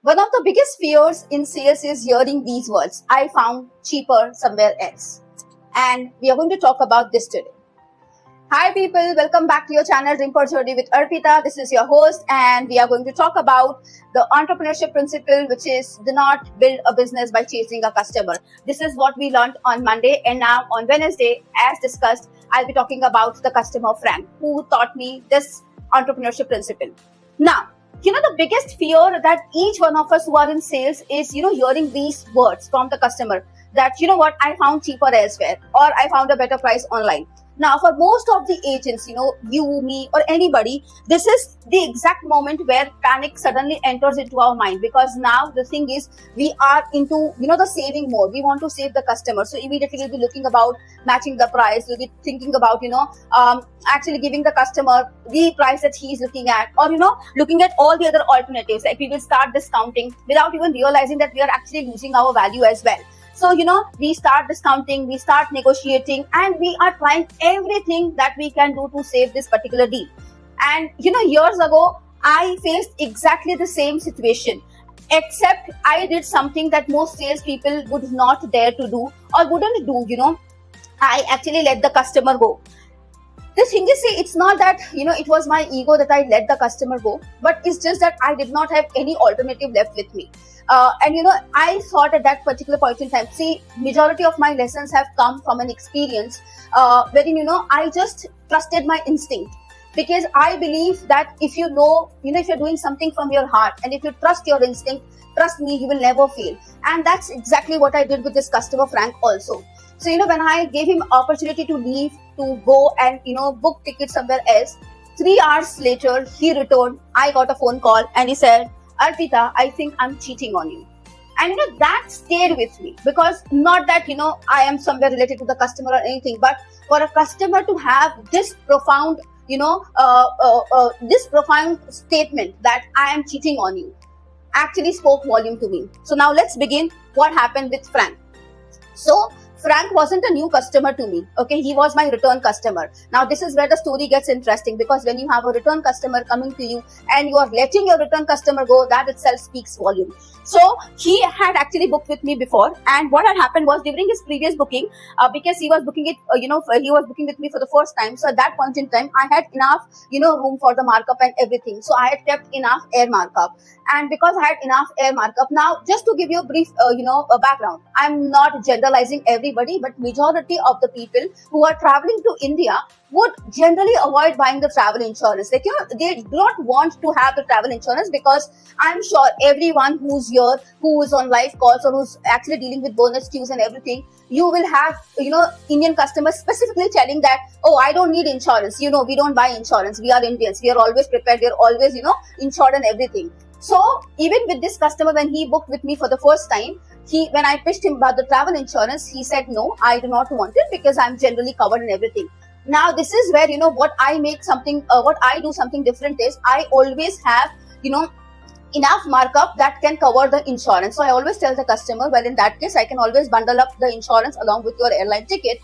One of the biggest fears in sales is hearing these words, I found cheaper somewhere else. And we are going to talk about this today. Hi people, welcome back to your channel Dream for Journey with Arpita. This is your host and we are going to talk about the entrepreneurship principle, which is do not build a business by chasing a customer. This is what we learned on Monday, and now on Wednesday, as discussed, I'll be talking about the customer Frank, who taught me this entrepreneurship principle. Now, the biggest fear that each one of us who are in sales is, hearing these words from the customer that, I found cheaper elsewhere, or I found a better price online. Now, for most of the agents, you, me, or anybody, this is the exact moment where panic suddenly enters into our mind, because now the thing is we are into, the saving mode. We want to save the customer. So immediately we'll be looking about matching the price. We'll be thinking about, actually giving the customer the price that he is looking at, or, looking at all the other alternatives. Like we will start discounting without even realizing that we are actually losing our value as well. So, we start discounting, we start negotiating, and we are trying everything that we can do to save this particular deal. And, years ago, I faced exactly the same situation, except I did something that most salespeople would not dare to do or wouldn't do, I actually let the customer go. The thing is, it's not that, it was my ego that I let the customer go, but it's just that I did not have any alternative left with me. And I thought at that particular point in time, majority of my lessons have come from an experience wherein, I just trusted my instinct. Because I believe that if if you're doing something from your heart and if you trust your instinct, trust me, you will never fail. And that's exactly what I did with this customer, Frank, also. So, when I gave him opportunity to leave, to go and, book tickets somewhere else, 3 hours later, he returned. I got a phone call and he said, Arpita, I think I'm cheating on you. And, that stayed with me, because not that, I am somewhere related to the customer or anything, but for a customer to have this profound, this profound statement that I am cheating on you actually spoke volume to me. So now let's begin what happened with Frank. So Frank wasn't a new customer to me. Okay, he was my return customer. Now this is where the story gets interesting, because when you have a return customer coming to you and you are letting your return customer go, that itself speaks volume. So he had actually booked with me before, and what had happened was during his previous booking, because he was booking it, he was booking with me for the first time. So at that point in time, I had enough, room for the markup and everything. So I had kept enough air markup, and because I had enough air markup, now just to give you a brief, a background, I'm not generalizing everybody, but majority of the people who are traveling to India would generally avoid buying the travel insurance. Like, they do not want to have the travel insurance, because I'm sure everyone who's here, who is on live calls or who's actually dealing with bonus queues and everything, you will have, Indian customers specifically telling that, oh, I don't need insurance. We don't buy insurance. We are Indians. We are always prepared. We are always, insured and everything. So even with this customer, when he booked with me for the first time, when I pitched him about the travel insurance, he said, no, I do not want it, because I'm generally covered and everything. Now, this is where, what I do something different is I always have, enough markup that can cover the insurance. So I always tell the customer, well, in that case, I can always bundle up the insurance along with your airline ticket,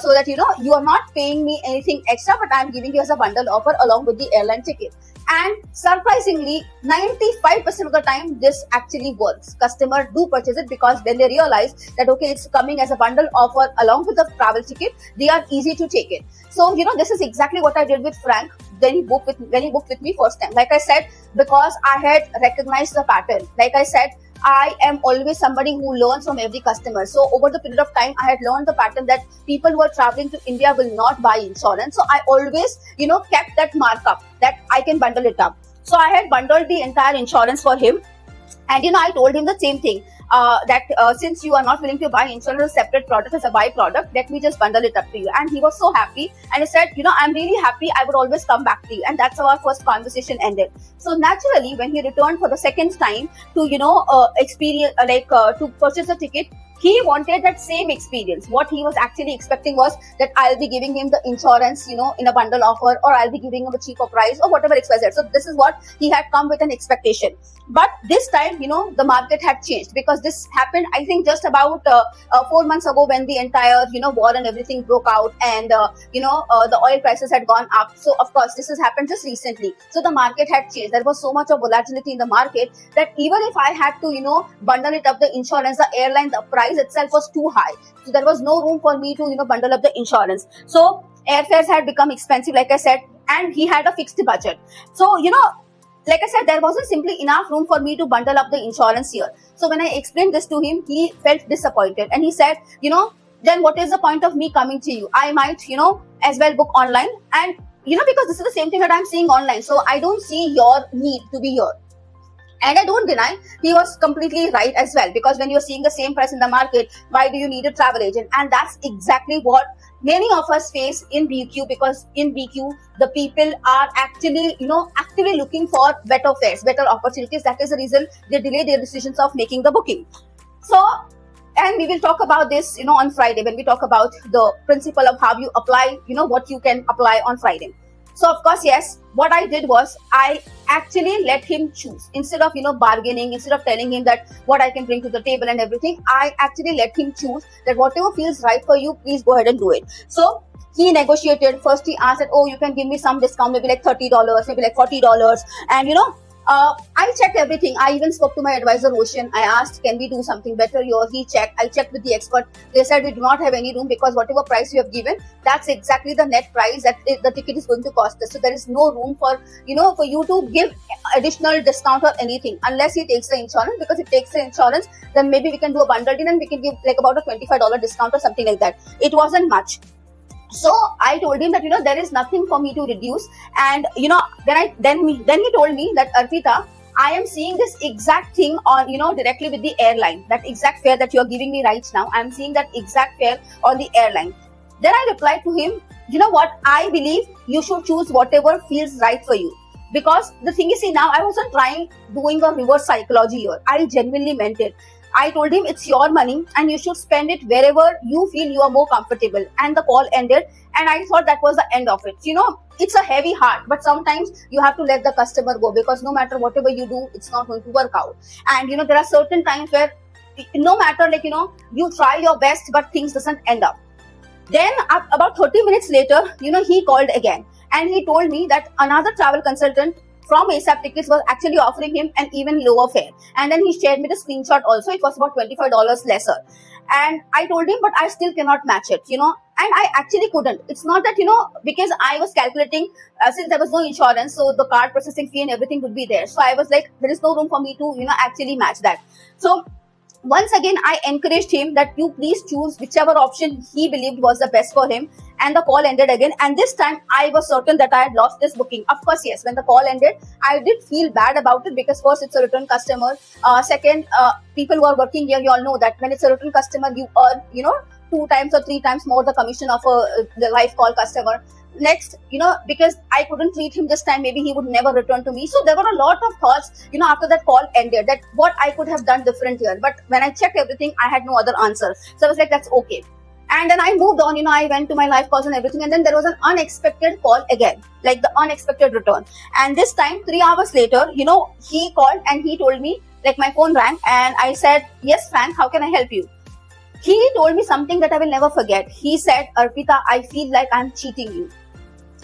so that, you are not paying me anything extra, but I'm giving you as a bundle offer along with the airline ticket. And surprisingly, 95% of the time, this actually works. Customers do purchase it, because when they realize that, okay, it's coming as a bundle offer along with the travel ticket, they are easy to take it. So, this is exactly what I did with Frank when he booked with me first time. Like I said, because I had recognized the pattern. Like I said, I am always somebody who learns from every customer. So over the period of time, I had learned the pattern that people who are traveling to India will not buy insurance. So I always, kept that markup that I can bundle it up. So I had bundled the entire insurance for him. And, I told him the same thing, that since you are not willing to buy insurance as a separate product, as a byproduct, let me just bundle it up to you. And he was so happy. And he said, I'm really happy. I would always come back to you. And that's how our first conversation ended. So naturally, when he returned for the second time to, to purchase the ticket, He wanted that same experience. What he was actually expecting was that I'll be giving him the insurance, in a bundle offer, or I'll be giving him a cheaper price, or whatever XYZ. So this is what he had come with an expectation. But this time, the market had changed, because this happened, I think, just about 4 months ago, when the entire, war and everything broke out, and the oil prices had gone up. So of course, this has happened just recently. So the market had changed. There was so much of volatility in the market that even if I had to, bundle it up the insurance, the airline, the price itself was too high. So there was no room for me to, bundle up the insurance. So airfares had become expensive, like I said, and he had a fixed budget. So, like I said, there wasn't simply enough room for me to bundle up the insurance here. So when I explained this to him, he felt disappointed, and he said, then what is the point of me coming to you? I might, as well book online, and, because this is the same thing that I'm seeing online. So I don't see your need to be here. And I don't deny, he was completely right as well, because when you're seeing the same price in the market, why do you need a travel agent? And that's exactly what many of us face in BQ, because in BQ, the people are actually, actively looking for better fares, better opportunities. That is the reason they delay their decisions of making the booking. So, and we will talk about this, on Friday, when we talk about the principle of how you apply, what you can apply on Friday. So of course, yes, what I did was I actually let him choose. Instead of, bargaining, instead of telling him that what I can bring to the table and everything, I actually let him choose that whatever feels right for you, please go ahead and do it. So he negotiated. First he asked that, oh, you can give me some discount, maybe like $30, maybe like $40. And, I checked everything. I even spoke to my advisor, Ocean. I asked, can we do something better here? He checked. I checked with the expert. They said we do not have any room, because whatever price you have given, that's exactly the net price that the ticket is going to cost us. So there is no room for, for you to give additional discount or anything, unless he takes the insurance. Because if he takes the insurance, then maybe we can do a bundle deal and we can give like about a $25 discount or something like that. It wasn't much. So I told him that, there is nothing for me to reduce. And, then he told me that, Arpita, I am seeing this exact thing on, directly with the airline. That exact fare that you are giving me right now, I'm seeing that exact fare on the airline. Then I replied to him, you know what? I believe you should choose whatever feels right for you. Because the thing is, see, now I wasn't doing a reverse psychology here. I genuinely meant it. I told him it's your money and you should spend it wherever you feel you are more comfortable. And the call ended, and I thought that was the end of it. It's a heavy heart, but sometimes you have to let the customer go, because no matter whatever you do, it's not going to work out. And there are certain times where no matter you try your best, but things doesn't end up. Then about 30 minutes later, he called again, and he told me that another travel consultant from ASAP Tickets was actually offering him an even lower fare. And then he shared me the screenshot also. It was about $25 lesser. And I told him, but I still cannot match it, and I actually couldn't. It's not that, because I was calculating, since there was no insurance, so the card processing fee and everything would be there. So I was like, there is no room for me to, actually match that. So once again, I encouraged him that you please choose whichever option he believed was the best for him. And the call ended again. And this time I was certain that I had lost this booking. Of course, yes, when the call ended, I did feel bad about it, because first, it's a return customer. Second, people who are working here, you all know that when it's a return customer, you earn, 2 times or 3 times more the commission of the live call customer. Next, because I couldn't treat him this time, maybe he would never return to me. So there were a lot of thoughts, after that call ended, that what I could have done different here. But when I checked everything, I had no other answer. So I was like, that's okay. And then I moved on, I went to my live calls and everything. And then there was an unexpected call again, like the unexpected return. And this time, 3 hours later, he called and he told me, like my phone rang, and I said, yes, Frank, how can I help you? He told me something that I will never forget. He said, Arpita, I feel like I'm cheating you.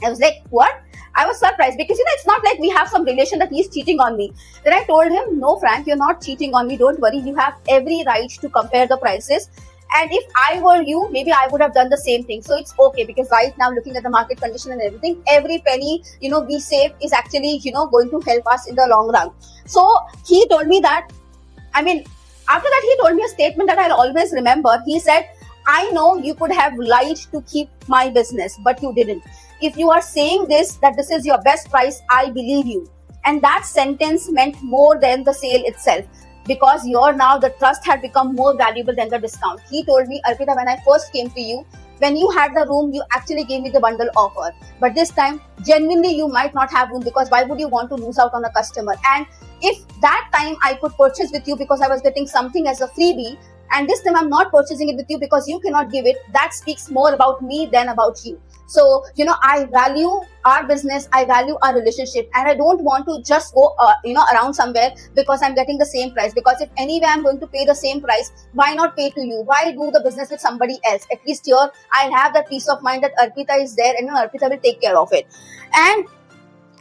I was like, what? I was surprised, because, it's not like we have some relation that he's cheating on me. Then I told him, no, Frank, you're not cheating on me. Don't worry. You have every right to compare the prices. And if I were you, maybe I would have done the same thing. So it's okay, because right now, looking at the market condition and everything, every penny, we save is actually, going to help us in the long run. So he told me that, after that, he told me a statement that I'll always remember. He said, I know you could have lied to keep my business, but you didn't. If you are saying that this is your best price, I believe you. And that sentence meant more than the sale itself, because the trust had become more valuable than the discount. He told me, Arpita, when I first came to you, when you had the room, you actually gave me the bundle offer. But this time, genuinely, you might not have room, because why would you want to lose out on a customer? And if that time I could purchase with you because I was getting something as a freebie, and this time I'm not purchasing it with you because you cannot give it, that speaks more about me than about you. So, I value our business, I value our relationship, and I don't want to just go, around somewhere because I'm getting the same price. Because if anyway I'm going to pay the same price, why not pay to you? Why do the business with somebody else? At least here, I'll have that peace of mind that Arpita is there and Arpita will take care of it. And,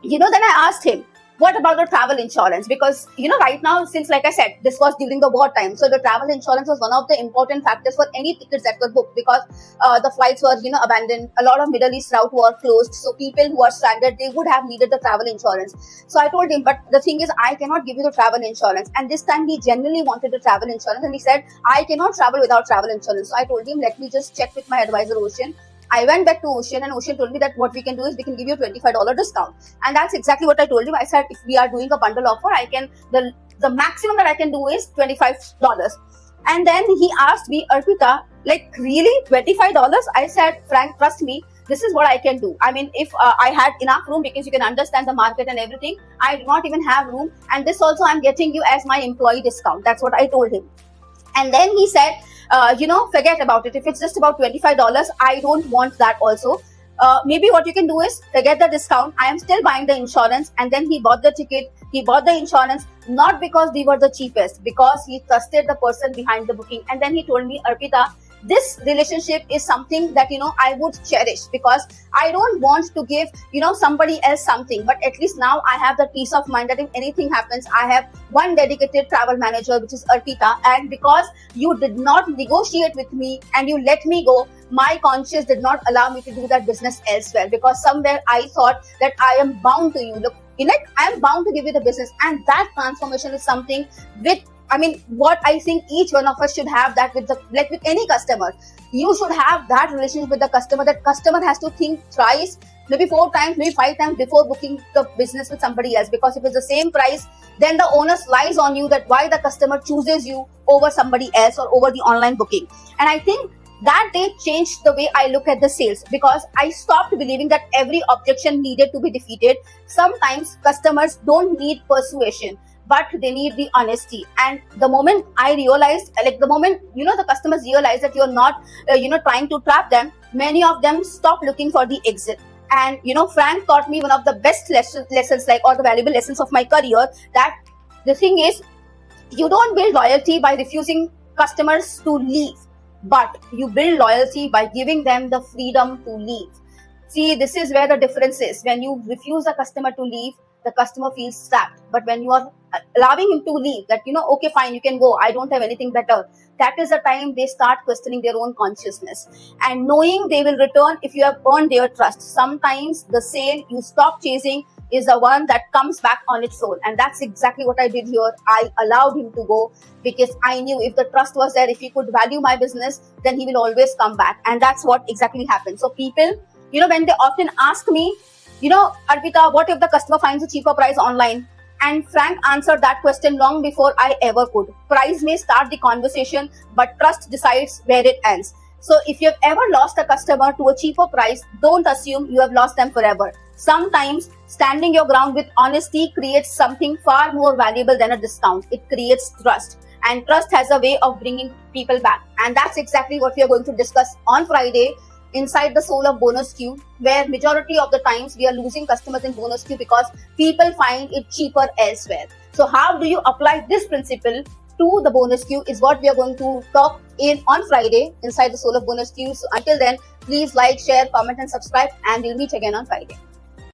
then I asked him, what about the travel insurance? Because, right now, since like I said, this was during the war time. So the travel insurance was one of the important factors for any tickets that were booked, because the flights were, abandoned. A lot of Middle East routes were closed. So people who are stranded, they would have needed the travel insurance. So I told him, but the thing is, I cannot give you the travel insurance. And this time he genuinely wanted the travel insurance. And he said, I cannot travel without travel insurance. So I told him, let me just check with my advisor, Ocean. I went back to Ocean, and Ocean told me that what we can do is we can give you a $25 discount. And that's exactly what I told him. I said, if we are doing a bundle offer, I can, the maximum that I can do is $25. And then he asked me, Arpita, like really $25? I said, Frank, trust me, this is what I can do. I mean, if I had enough room, because you can understand the market and everything, I do not even have room. And this also I'm getting you as my employee discount. That's what I told him. And then he said, forget about it. If it's just about $25, I don't want that also. Maybe what you can do is forget the discount. I am still buying the insurance. And then he bought the ticket. He bought the insurance, not because we were the cheapest, because he trusted the person behind the booking. And then he told me, Arpita, this relationship is something that, I would cherish, because I don't want to give, somebody else something. But at least now I have the peace of mind that if anything happens, I have one dedicated travel manager, which is Arpita. And because you did not negotiate with me and you let me go, my conscience did not allow me to do that business elsewhere, because somewhere I thought that I am bound to you. Look, I am bound to give you the business. And that transformation is something what I think each one of us should have, that with any customer. You should have that relationship with the customer. That customer has to think twice, maybe 4 times, maybe 5 times before booking the business with somebody else. Because if it's the same price, then the onus lies on you that why the customer chooses you over somebody else or over the online booking. And I think that day changed the way I look at the sales, because I stopped believing that every objection needed to be defeated. Sometimes customers don't need persuasion, but they need the honesty. And the moment I realized, the customers realize that you're not, trying to trap them, many of them stop looking for the exit. And, Frank taught me one of the best lessons, or the valuable lessons of my career, that the thing is, you don't build loyalty by refusing customers to leave, but you build loyalty by giving them the freedom to leave. See, this is where the difference is. When you refuse a customer to leave, the customer feels trapped. But when you are allowing him to leave, that, okay, fine, you can go, I don't have anything better, that is the time they start questioning their own consciousness and knowing they will return if you have earned their trust. Sometimes the sale you stop chasing is the one that comes back on its own. And that's exactly what I did here. I allowed him to go because I knew if the trust was there, if he could value my business, then he will always come back. And that's what exactly happened. So people, when they often ask me, Arpita, what if the customer finds a cheaper price online? And Frank answered that question long before I ever could. Price may start the conversation, but trust decides where it ends. So if you've ever lost a customer to a cheaper price, don't assume you have lost them forever. Sometimes standing your ground with honesty creates something far more valuable than a discount. It creates trust. And trust has a way of bringing people back. And that's exactly what we are going to discuss on Friday inside the soul of bonus queue, where majority of the times we are losing customers in bonus queue because people find it cheaper elsewhere. So how do you apply this principle to the bonus queue is what we are going to talk in on Friday inside the soul of bonus queue. So until then, please like, share, comment and subscribe, and we'll meet again on Friday.